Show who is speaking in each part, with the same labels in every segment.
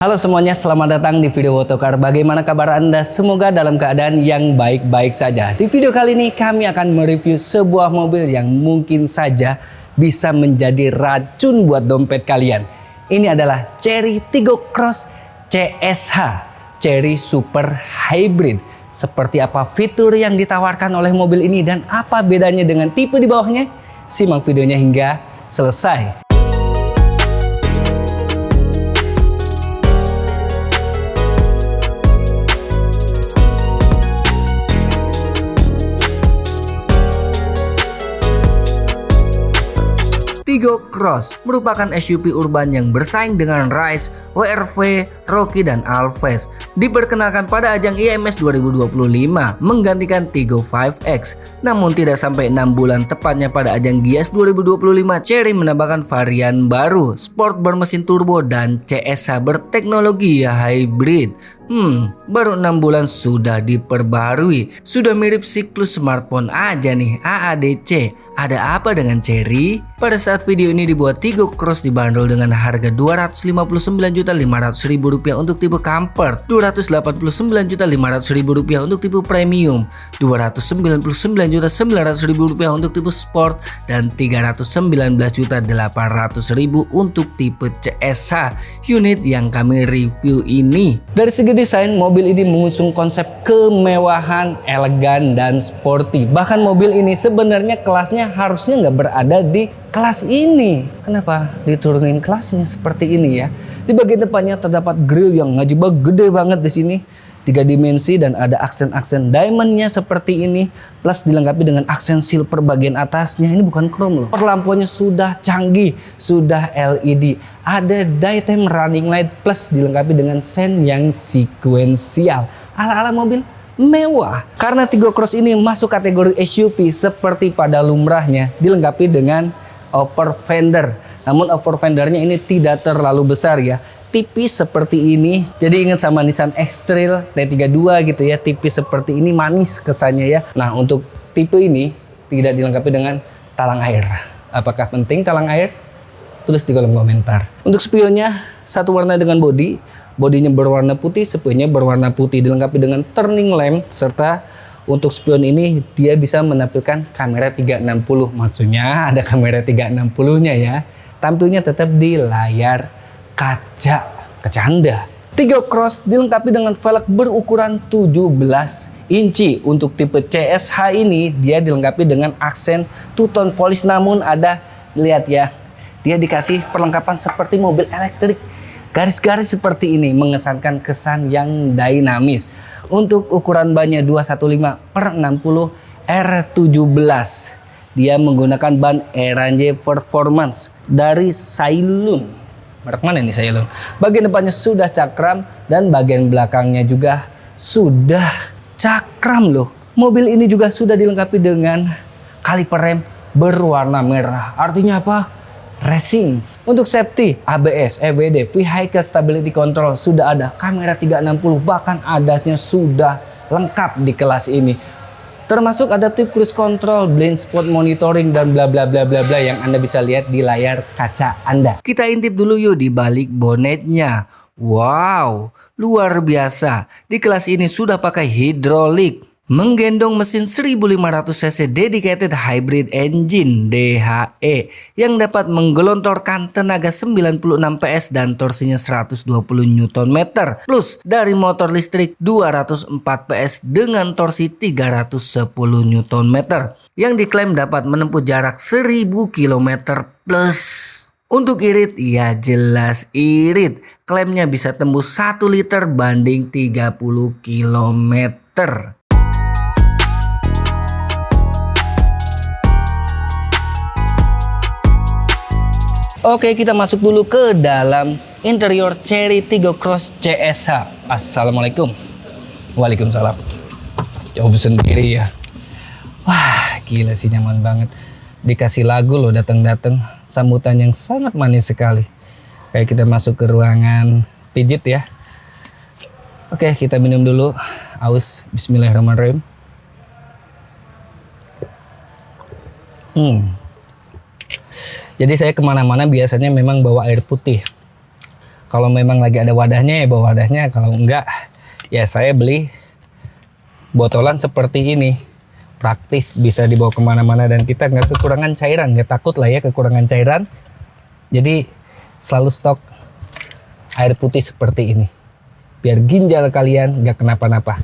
Speaker 1: Halo semuanya, selamat datang di video Motokar. Bagaimana kabar Anda? Semoga dalam keadaan yang baik-baik saja. Di video kali ini kami akan mereview sebuah mobil yang mungkin saja bisa menjadi racun buat dompet kalian. Ini adalah Chery Tiggo Cross CSH, Chery Super Hybrid. Seperti apa fitur yang ditawarkan oleh mobil ini dan apa bedanya dengan tipe di bawahnya? Simak videonya hingga selesai. Tiggo Cross merupakan SUV urban yang bersaing dengan Rise, WRV, Rockie, dan Alphaz. Diperkenalkan pada ajang IMS 2025 menggantikan Tiggo 5X. Namun tidak sampai 6 bulan tepatnya pada ajang Gias 2025, Chery menambahkan varian baru, Sport bermesin turbo dan CSH berteknologi hybrid. Baru 6 bulan sudah diperbarui. Sudah mirip siklus smartphone aja nih, AADC. Ada apa dengan Chery? Pada saat video ini dibuat, Tiggo Cross dibanderol dengan harga Rp259.500.000 untuk tipe Comfort, Rp289.500.000 untuk tipe Premium, Rp299.900.000 untuk tipe Sport, dan Rp319.800.000 untuk tipe CSH unit yang kami review ini. Dari segi desain, mobil ini mengusung konsep kemewahan, elegan, dan sporty. Bahkan mobil ini sebenarnya kelasnya harusnya nggak berada di kelas ini. Kenapa diturunin kelasnya seperti ini ya? Di bagian depannya terdapat grill yang ngajibak gede banget di sini, 3 dimensi, dan ada aksen-aksen diamondnya seperti ini, plus dilengkapi dengan aksen silver bagian atasnya. Ini bukan chrome loh. Lampunya sudah canggih, sudah LED. Ada daytime running light plus dilengkapi dengan sen yang sekuensial. Ala-ala mobil mewah. Karena Tiggo Cross ini masuk kategori SUV, seperti pada lumrahnya dilengkapi dengan upper fender. Namun upper fendernya ini tidak terlalu besar ya, tipis seperti ini. Jadi ingat sama Nissan X-Trail T32 gitu ya, tipis seperti ini, manis kesannya ya. Nah, untuk tipe ini tidak dilengkapi dengan talang air. Apakah penting talang air? Tulis di kolom komentar. Untuk spionnya satu warna dengan bodinya berwarna putih, spionnya berwarna putih, dilengkapi dengan turning lamp, serta untuk spion ini dia bisa menampilkan kamera 360. Maksudnya ada kamera 360-nya ya. Tampilnya tetap di layar kaca Anda. Tiggo Cross dilengkapi dengan velg berukuran 17 inci. Untuk tipe CSH ini dia dilengkapi dengan aksen two-tone polish, namun ada, lihat ya, dia dikasih perlengkapan seperti mobil elektrik. Garis-garis seperti ini mengesankan kesan yang dinamis. Untuk ukuran bannya 215/60 R17. Dia menggunakan ban Erange Performance dari Sailun. Merek mana nih Sailun? Bagian depannya sudah cakram dan bagian belakangnya juga sudah cakram loh. Mobil ini juga sudah dilengkapi dengan kaliper rem berwarna merah. Artinya apa? Racing. Untuk safety, ABS, EBD, Vehicle Stability Control sudah ada, kamera 360, bahkan ADAS-nya sudah lengkap di kelas ini. Termasuk adaptive cruise control, blind spot monitoring, dan bla bla bla bla bla yang Anda bisa lihat di layar kaca Anda. Kita intip dulu yuk di balik bonetnya. Wow, luar biasa. Di kelas ini sudah pakai hidrolik. Menggendong mesin 1500 cc dedicated hybrid engine DHE yang dapat menggelontorkan tenaga 96 PS dan torsinya 120 Nm, plus dari motor listrik 204 PS dengan torsi 310 Nm yang diklaim dapat menempuh jarak 1000 km plus. Untuk irit, ya jelas irit. Klaimnya bisa tembus 1 liter banding 30 km. Oke, kita masuk dulu ke dalam interior Chery Tiggo Cross CSH. Assalamualaikum. Waalaikumsalam. Jawab sendiri ya. Wah, gila sih, nyaman banget. Dikasih lagu loh datang-datang. Sambutan yang sangat manis sekali. Kayak kita masuk ke ruangan pijit ya. Oke, kita minum dulu. Aus, bismillahirrahmanirrahim. Jadi saya kemana-mana biasanya memang bawa air putih. Kalau memang lagi ada wadahnya ya bawa wadahnya, kalau enggak ya saya beli botolan seperti ini. Praktis, bisa dibawa kemana-mana dan kita nggak kekurangan cairan, nggak takut lah ya kekurangan cairan. Jadi selalu stok air putih seperti ini biar ginjal kalian nggak kenapa-napa.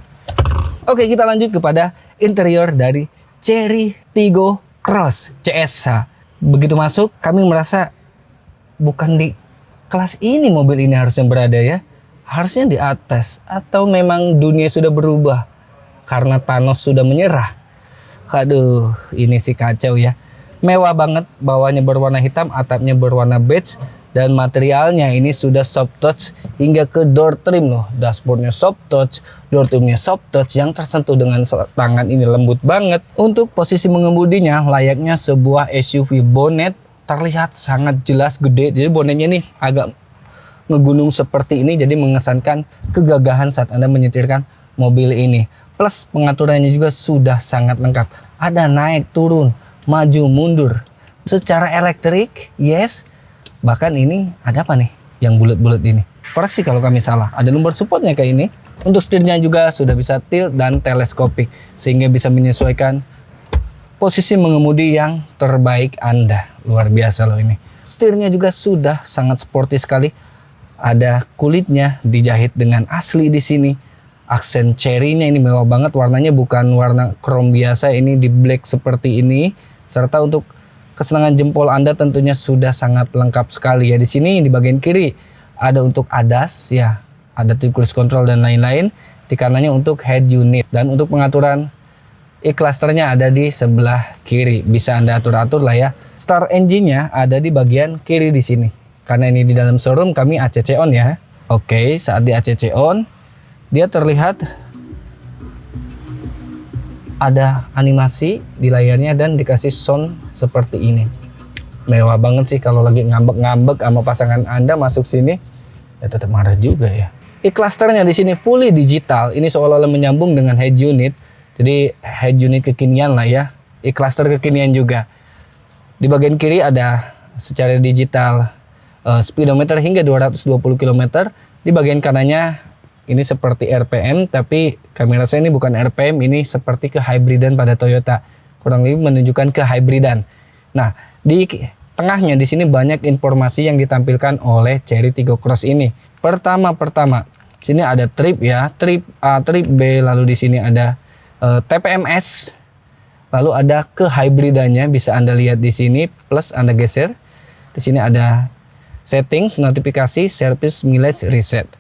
Speaker 1: Oke, kita lanjut kepada interior dari Chery Tiggo Cross CSH. Begitu masuk kami merasa bukan di kelas ini mobil ini harusnya berada ya, harusnya di atas, atau memang dunia sudah berubah karena Thanos sudah menyerah. Aduh, ini sih kacau ya. Mewah banget, bawahnya berwarna hitam, atapnya berwarna beige, dan materialnya ini sudah soft touch hingga ke door trim loh. Dashboardnya soft touch, door trimnya soft touch, yang tersentuh dengan tangan ini lembut banget. Untuk posisi mengemudinya layaknya sebuah SUV. Bonnet terlihat sangat jelas gede, jadi bonetnya nih agak ngegunung seperti ini, jadi mengesankan kegagahan saat Anda menyetirkan mobil ini. Plus pengaturannya juga sudah sangat lengkap. Ada naik turun, maju mundur. Secara elektrik, yes. Bahkan ini ada apa nih yang bulat-bulat ini? Koreksi kalau kami salah. Ada lumbar supportnya kayak ini. Untuk setirnya juga sudah bisa tilt dan teleskopik, sehingga bisa menyesuaikan posisi mengemudi yang terbaik Anda. Luar biasa loh ini. Setirnya juga sudah sangat sporty sekali. Ada kulitnya dijahit dengan asli di sini. Aksen Chery-nya ini mewah banget, warnanya bukan warna chrome biasa, ini di black seperti ini. Serta untuk kesenangan jempol Anda tentunya sudah sangat lengkap sekali ya. Di sini di bagian kiri ada untuk ADAS ya, ada cruise control dan lain-lain. Di kanannya untuk head unit, dan untuk pengaturan e-clusternya ada di sebelah kiri. Bisa Anda atur-atur lah ya. Start engine-nya ada di bagian kiri di sini. Karena ini di dalam showroom kami ACC on ya. Oke, saat di ACC on dia terlihat ada animasi di layarnya dan dikasih sound seperti ini. Mewah banget sih kalau lagi ngambek-ngambek sama pasangan Anda masuk sini. Ya tetap marah juga ya. E-clusternya di sini fully digital. Ini seolah-olah menyambung dengan head unit. Jadi head unit kekinian lah ya. E-cluster kekinian juga. Di bagian kiri ada secara digital speedometer hingga 220 km. Di bagian kanannya ini seperti RPM, tapi kamera saya ini bukan RPM, ini seperti kehybridan pada Toyota. Kurang lebih menunjukkan kehybridan. Nah, di tengahnya di sini banyak informasi yang ditampilkan oleh Chery Tiggo Cross ini. Pertama, sini ada trip ya, trip A, trip B, lalu di sini ada TPMS, lalu ada kehybridannya bisa Anda lihat di sini, plus Anda geser. Di sini ada settings, notifikasi, service, mileage, reset.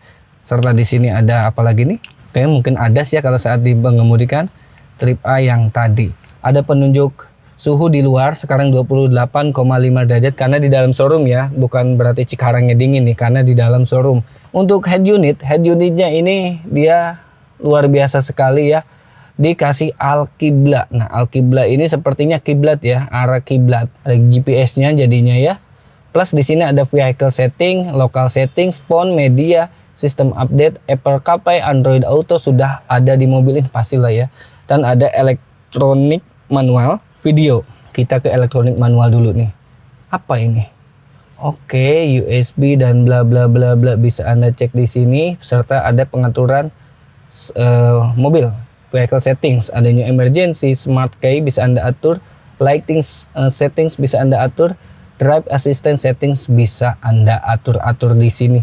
Speaker 1: Serta di sini ada apa lagi nih? Kayaknya mungkin ADAS ya kalau saat mengemudikan. Trip A yang tadi. Ada penunjuk suhu di luar sekarang 28,5 derajat karena di dalam showroom ya. Bukan berarti Cikarangnya dingin nih, karena di dalam showroom. Untuk head unitnya ini dia luar biasa sekali ya. Dikasih Alkiblat. Nah, Alkiblat ini sepertinya kiblat ya, arah kiblat. Ada GPS-nya jadinya ya. Plus di sini ada vehicle setting, local setting, phone, media, sistem update, Apple CarPlay, Android Auto sudah ada di mobil ini pastilah ya. Dan ada elektronik manual video. Kita ke elektronik manual dulu nih. Apa ini? Oke, USB dan bla bla bla bla bisa Anda cek di sini. Serta ada pengaturan mobil, vehicle settings, ada new emergency, smart key bisa Anda atur, lighting settings bisa Anda atur, drive assistant settings bisa Anda atur di sini.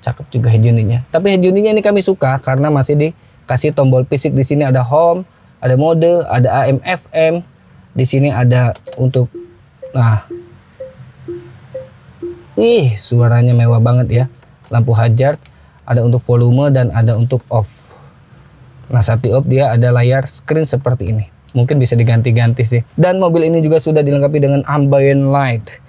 Speaker 1: Cakep juga head unitnya. Tapi head unitnya ini kami suka karena masih dikasih tombol fisik. Di sini ada home, ada mode, ada AM FM. Di sini ada untuk suaranya mewah banget ya. Lampu hazard, ada untuk volume dan ada untuk off. Nah, saat di off dia ada layar screen seperti ini. Mungkin bisa diganti-ganti sih. Dan mobil ini juga sudah dilengkapi dengan ambient light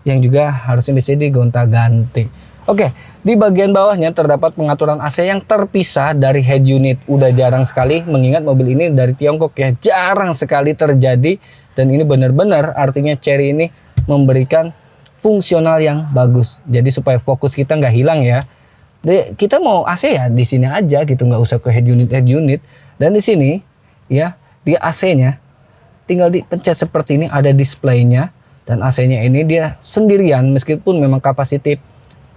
Speaker 1: yang juga harusnya bisa digonta-ganti. Oke, di bagian bawahnya terdapat pengaturan AC yang terpisah dari head unit. Udah jarang sekali, mengingat mobil ini dari Tiongkok ya, jarang sekali terjadi. Dan ini benar-benar artinya Chery ini memberikan fungsional yang bagus. Jadi supaya fokus kita nggak hilang ya. Jadi, kita mau AC ya di sini aja gitu, nggak usah ke head unit. Dan di sini ya, dia AC-nya tinggal dipencet seperti ini, ada displaynya. Dan AC-nya ini dia sendirian meskipun memang kapasitif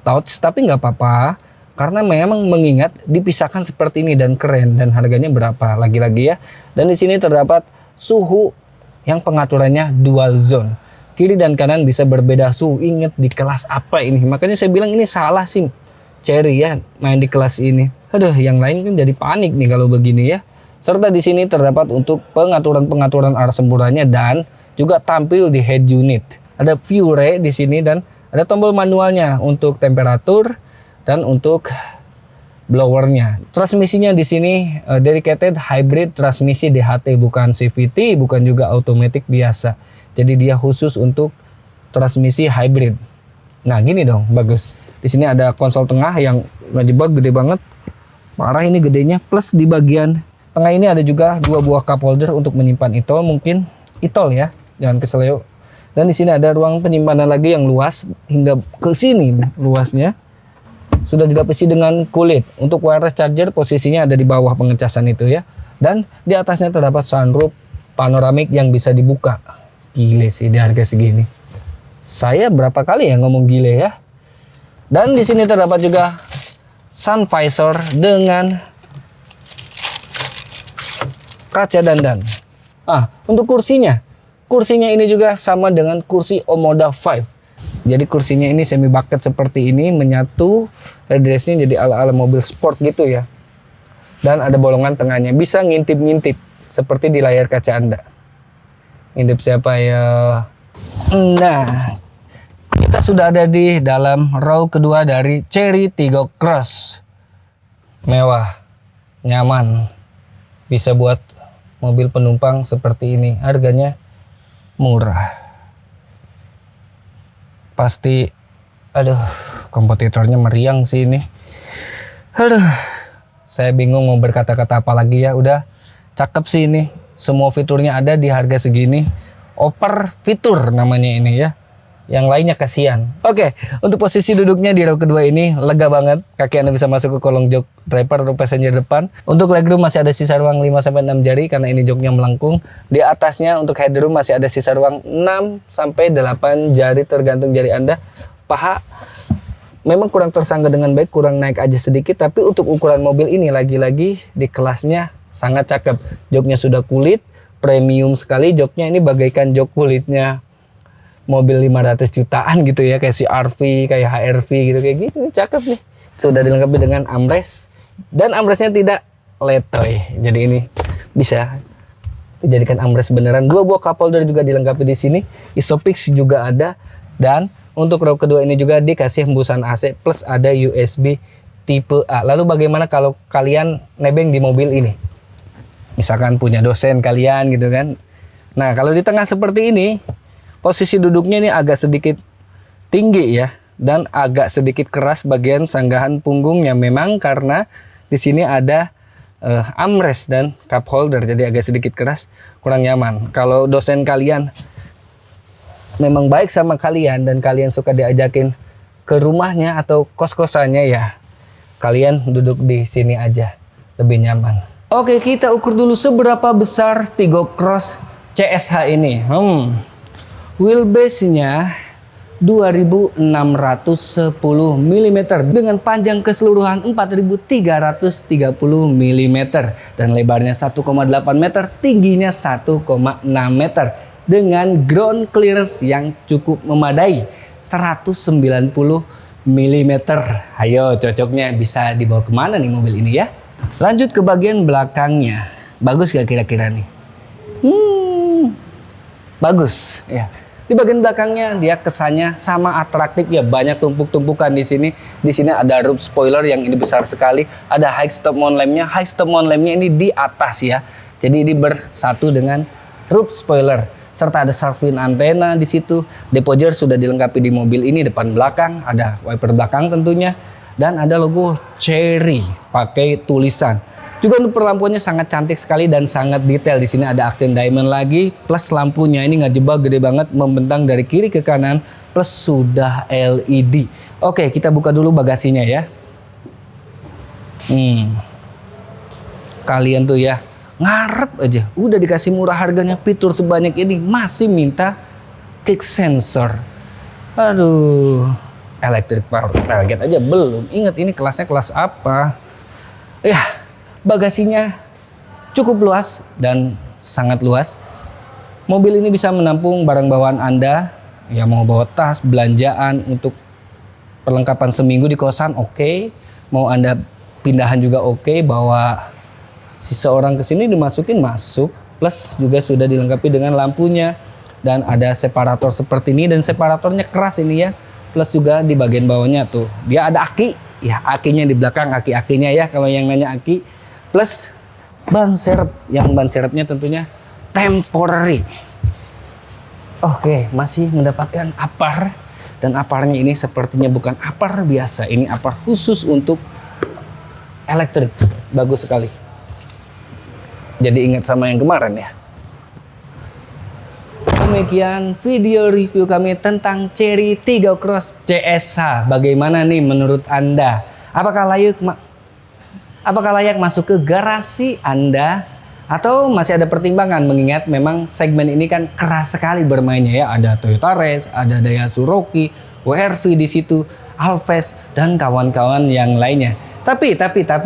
Speaker 1: touch, tapi nggak apa-apa karena memang mengingat dipisahkan seperti ini dan keren. Dan harganya berapa lagi-lagi ya. Dan di sini terdapat suhu yang pengaturannya dual zone, kiri dan kanan bisa berbeda suhu. Ingat di kelas apa ini, makanya saya bilang ini salah sih Cherry ya main di kelas ini. Aduh, yang lain kan jadi panik nih kalau begini ya. Serta di sini terdapat untuk pengaturan arah semburannya dan juga tampil di head unit. Ada view ray di sini dan ada tombol manualnya untuk temperatur dan untuk blowernya. Transmisinya di sini dedicated hybrid transmisi DHT, bukan CVT, bukan juga automatic biasa. Jadi dia khusus untuk transmisi hybrid. Nah, gini dong, bagus. Di sini ada konsol tengah yang ngejebak gede banget. Parah ini gedenya, plus di bagian tengah ini ada juga 2 buah cup holder untuk menyimpan itol, mungkin itol ya, jangan keseleo. Dan di sini ada ruang penyimpanan lagi yang luas hingga ke sini luasnya. Sudah dilapisi dengan kulit. Untuk wireless charger posisinya ada di bawah pengecasan itu ya. Dan di atasnya terdapat sunroof panoramik yang bisa dibuka. Gile sih di harga segini. Saya berapa kali ya ngomong gile ya. Dan di sini terdapat juga sun visor dengan kaca dandan. Untuk kursinya ini juga sama dengan kursi Omoda 5. Jadi kursinya ini semi bucket seperti ini, menyatu headrestnya jadi ala-ala mobil sport gitu ya. Dan ada bolongan tengahnya, bisa ngintip-ngintip seperti di layar kaca Anda. Ngintip siapa ya? Nah, kita sudah ada di dalam row kedua dari Cherry Tiggo Cross. Mewah, nyaman, bisa buat mobil penumpang seperti ini. Harganya murah. Pasti, aduh, kompetitornya meriang sih ini. Aduh, saya bingung mau berkata-kata apa lagi ya. Udah cakep sih ini. Semua fiturnya ada di harga segini. Oper fitur namanya ini ya. Yang lainnya kasihan. Oke, untuk posisi duduknya di row kedua ini lega banget. Kaki Anda bisa masuk ke kolong jok driver atau passenger depan. Untuk legroom masih ada sisa ruang 5-6 jari karena ini joknya melengkung. Di atasnya untuk headroom masih ada sisa ruang 6-8 jari tergantung jari Anda. Paha memang kurang tersangga dengan baik, kurang naik aja sedikit. Tapi untuk ukuran mobil ini lagi-lagi di kelasnya sangat cakep. Joknya sudah kulit, premium sekali. Joknya ini bagaikan jok kulitnya mobil 500 jutaan gitu ya, kayak CR-V, kayak HR-V gitu, kayak gitu. Cakep nih. Sudah dilengkapi dengan armrest dan armrestnya tidak letoy. Jadi ini bisa dijadikan armrest beneran. 2 buah cup holder juga dilengkapi di sini. Isofix juga ada. Dan untuk row kedua ini juga dikasih hembusan AC plus ada USB tipe A. Lalu bagaimana kalau kalian nebeng di mobil ini? Misalkan punya dosen kalian gitu kan. Nah, kalau di tengah seperti ini, posisi duduknya ini agak sedikit tinggi ya, dan agak sedikit keras bagian sanggahan punggungnya, memang karena di sini ada armrest dan cup holder, jadi agak sedikit keras, kurang nyaman. Kalau dosen kalian memang baik sama kalian dan kalian suka diajakin ke rumahnya atau kos-kosannya, ya kalian duduk di sini aja, lebih nyaman. Oke, kita ukur dulu seberapa besar Tiggo Cross CSH ini. Wheelbase-nya 2610 mm dengan panjang keseluruhan 4330 mm dan lebarnya 1,8 meter, tingginya 1,6 meter dengan ground clearance yang cukup memadai 190 mm. Ayo, cocoknya bisa dibawa kemana nih mobil ini ya? Lanjut ke bagian belakangnya. Bagus gak kira-kira nih? Bagus ya. Di bagian belakangnya dia kesannya sama atraktif ya, banyak tumpuk-tumpukan di sini. Di sini ada roof spoiler yang ini besar sekali, ada high stop mount lampnya. High stop mount lampnya ini di atas ya. Jadi ini bersatu dengan roof spoiler. Serta ada shark fin antena di situ. Depoger sudah dilengkapi di mobil ini depan belakang, ada wiper belakang tentunya dan ada logo Cherry pakai tulisan. Juga untuk perlampuannya sangat cantik sekali dan sangat detail. Di sini ada aksen diamond lagi, plus lampunya ini ngejebak gede banget, membentang dari kiri ke kanan, plus sudah LED. Oke, kita buka dulu bagasinya ya. Kalian tuh ya ngarep aja, udah dikasih murah harganya, fitur sebanyak ini masih minta kick sensor. Aduh, electric power tailgate aja belum. Ingat ini kelasnya kelas apa? Ya, bagasinya cukup luas dan sangat luas. Mobil ini bisa menampung barang bawaan Anda, ya mau bawa tas, belanjaan untuk perlengkapan seminggu di kosan, oke. Mau Anda pindahan juga oke. Bawa seseorang ke sini dimasukin masuk. Plus juga sudah dilengkapi dengan lampunya dan ada separator seperti ini dan separatornya keras ini ya. Plus juga di bagian bawahnya tuh dia ada aki, ya akinya di belakang, aki-akinya ya kalau yang nanya aki. Plus ban serep, yang ban serepnya tentunya temporary. Oke, masih mendapatkan apar dan aparnya ini sepertinya bukan apar biasa, ini apar khusus untuk elektrik. Bagus sekali. Jadi ingat sama yang kemarin ya. Demikian video review kami tentang Chery Tiggo Cross CSH. Bagaimana nih menurut Anda? Apakah layak masuk ke garasi Anda? Atau masih ada pertimbangan mengingat memang segmen ini kan keras sekali bermainnya ya. Ada Toyota Race, ada Daihatsu Rocky, WRV di situ, Alves dan kawan-kawan yang lainnya. Tapi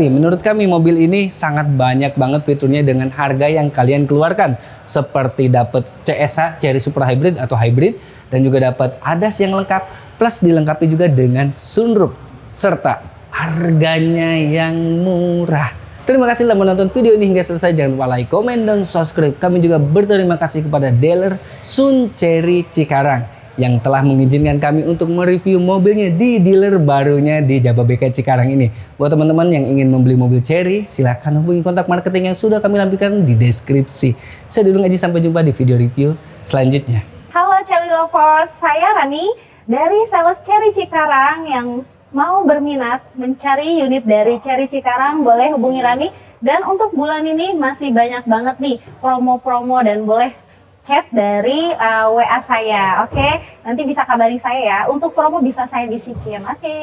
Speaker 1: menurut kami mobil ini sangat banyak banget fiturnya dengan harga yang kalian keluarkan. Seperti dapat CSH, Chery Super Hybrid atau Hybrid, dan juga dapat ADAS yang lengkap, plus dilengkapi juga dengan sunroof, serta harganya yang murah. Terima kasih telah menonton video ini hingga selesai. Jangan lupa like, komen, dan subscribe. Kami juga berterima kasih kepada dealer Sun Chery Cikarang yang telah mengizinkan kami untuk mereview mobilnya di dealer barunya di Jababeka Cikarang ini. Buat teman-teman yang ingin membeli mobil Chery, silahkan hubungi kontak marketing yang sudah kami lampirkan di deskripsi. Saya Dudung Aji, sampai jumpa di video review selanjutnya.
Speaker 2: Halo Chery Lovers, saya Rani dari sales Chery Cikarang yang mau berminat mencari unit dari Chery Cikarang, boleh hubungi Rani. Dan untuk bulan ini masih banyak banget nih promo-promo dan boleh chat dari WA saya, oke? Nanti bisa kabari saya ya. Untuk promo bisa saya bisikin, oke?